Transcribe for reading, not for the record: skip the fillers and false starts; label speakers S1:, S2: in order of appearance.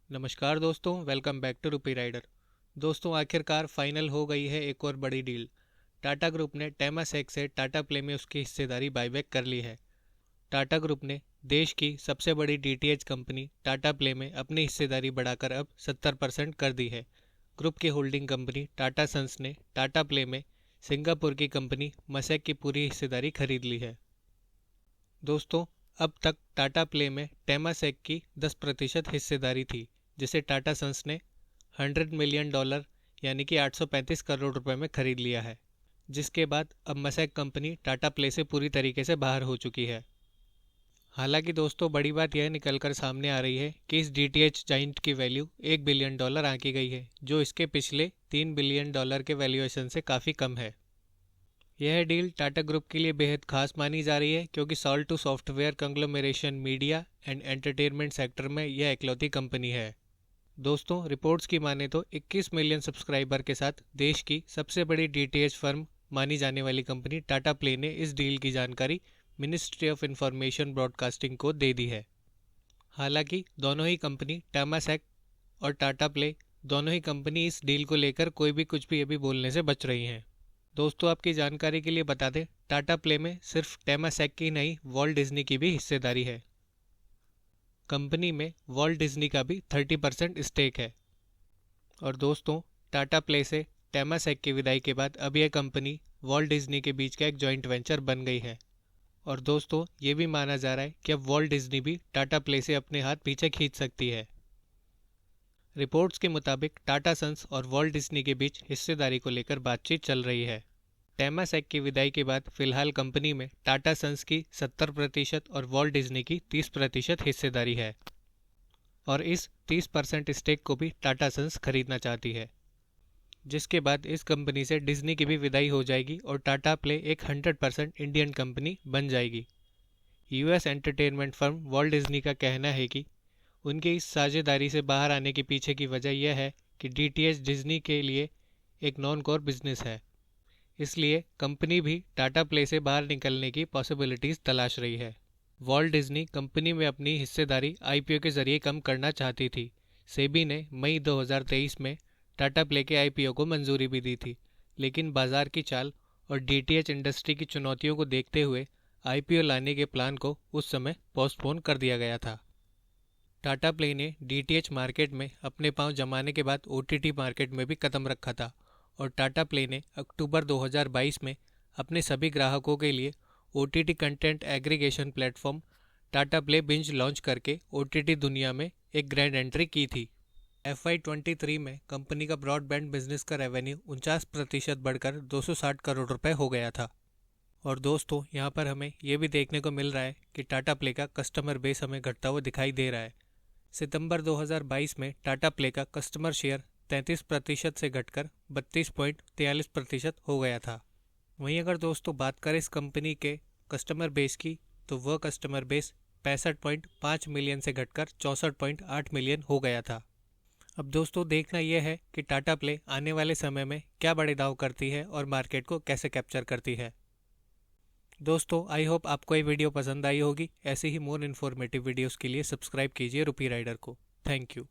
S1: नमस्कार दोस्तों, welcome back to Rupee Rider. दोस्तों, आखिरकार फाइनल हो गई है एक और बड़ी डील। टाटा ग्रुप ने टेमासेक से टाटा प्ले में उसकी हिस्सेदारी बायबैक कर ली है। टाटा ग्रुप ने देश की सबसे बड़ी डीटीएच कंपनी टाटा प्ले में अपनी हिस्सेदारी बढ़ाकर अब 70% कर दी है। ग्रुप की होल्डिंग कंपनी टाटा सन्स ने टाटा प्ले में सिंगापुर की कंपनी मसेक की पूरी हिस्सेदारी खरीद ली है। दोस्तों, अब तक टाटा प्ले में टेमासेक की 10% हिस्सेदारी थी, जिसे टाटा सन्स ने $100 मिलियन यानी कि 835 करोड़ रुपए में खरीद लिया है, जिसके बाद अब मसेक कंपनी टाटा प्ले से पूरी तरीके से बाहर हो चुकी है। हालांकि दोस्तों, बड़ी बात यह निकलकर सामने आ रही है कि इस डीटीएच जाइंट की वैल्यू $1 बिलियन आंकी गई है, जो इसके पिछले $3 बिलियन के वैल्यूएशन से काफ़ी कम है। यह डील टाटा ग्रुप के लिए बेहद खास मानी जा रही है, क्योंकि salt to software conglomeration media and entertainment sector में यह इकलौती कंपनी है। दोस्तों, रिपोर्ट्स की माने तो 21 मिलियन सब्सक्राइबर के साथ देश की सबसे बड़ी डीटीएच फर्म मानी जाने वाली कंपनी टाटा प्ले ने इस डील की जानकारी मिनिस्ट्री ऑफ इंफॉर्मेशन ब्रॉडकास्टिंग को दे दी है। हालांकि दोनों ही कंपनी टेमासेक और टाटा प्ले दोनों ही कंपनी इस डील को लेकर कोई भी कुछ भी अभी बोलने से बच रही हैं। दोस्तों, आपकी जानकारी के लिए बता दें, टाटा प्ले में सिर्फ टेमासेक की नहीं, वॉल्ट डिज्नी की भी हिस्सेदारी है। कंपनी में वॉल्ट डिज्नी का भी 30% स्टेक है। और दोस्तों, टाटा प्ले से टेमासेक की विदाई के बाद अब यह कंपनी वॉल्ट डिज्नी के बीच का एक जॉइंट वेंचर बन गई है। और दोस्तों, ये भी माना जा रहा है कि अब वॉल्ट डिज्नी भी टाटा प्ले से अपने हाथ पीछे खींच सकती है। रिपोर्ट्स के मुताबिक टाटा सन्स और वॉल्ट डिज्नी के बीच हिस्सेदारी को लेकर बातचीत चल रही है। टेमासेक की विदाई के बाद फिलहाल कंपनी में टाटा सन्स की 70% और वॉल्ट डिज्नी की 30% हिस्सेदारी है, और इस 30% स्टेक को भी टाटा सन्स खरीदना चाहती है, जिसके बाद इस कंपनी से डिज्नी की भी विदाई हो जाएगी और टाटा प्ले एक 100% इंडियन कंपनी बन जाएगी। US entertainment firm Walt Disney का कहना है कि उनकी इस साझेदारी से बाहर आने के पीछे की वजह यह है कि डीटीएच डिज्नी के लिए एक नॉन कोर बिजनेस है, इसलिए कंपनी भी टाटा प्ले से बाहर निकलने की पॉसिबिलिटीज़ तलाश रही है। वॉल्ट डिज्नी कंपनी में अपनी हिस्सेदारी आईपीओ के जरिए कम करना चाहती थी। सेबी ने मई 2023 में टाटा प्ले के आईपीओ को मंजूरी भी दी थी, लेकिन बाजार की चाल और डीटीएच इंडस्ट्री की चुनौतियों को देखते हुए आईपीओ लाने के प्लान को उस समय पोस्टपोन कर दिया गया था। टाटा प्ले ने डीटीएच मार्केट में अपने पांव जमाने के बाद ओटीटी मार्केट में भी कदम रखा था, और टाटा प्ले ने अक्टूबर 2022 में अपने सभी ग्राहकों के लिए OTT content aggregation platform Tata play binge launch करके ओटीटी दुनिया में एक ग्रैंड एंट्री की थी। FY23 में कंपनी का ब्रॉडबैंड बिजनेस का रेवेन्यू 49% बढ़कर 260 करोड़ रुपए हो गया था। और दोस्तों, यहाँ पर हमें ये भी देखने को मिल रहा है कि टाटा प्ले का कस्टमर बेस हमें घटता हुआ दिखाई दे रहा है। सितंबर 2022 में टाटा प्ले का कस्टमर शेयर 33% से घटकर 32.43% हो गया था। वहीं अगर दोस्तों बात करें इस कंपनी के कस्टमर बेस की, तो वह कस्टमर बेस 65.5 मिलियन से घटकर 64.8 मिलियन हो गया था। अब दोस्तों, देखना यह है कि टाटा प्ले आने वाले समय में क्या बड़े दाव करती है और मार्केट को कैसे कैप्चर करती है। दोस्तों, आई होप आपको ये वीडियो पसंद आई होगी। ऐसे ही मोर इन्फॉर्मेटिव वीडियोस के लिए सब्सक्राइब कीजिए रुपी राइडर को। Thank you.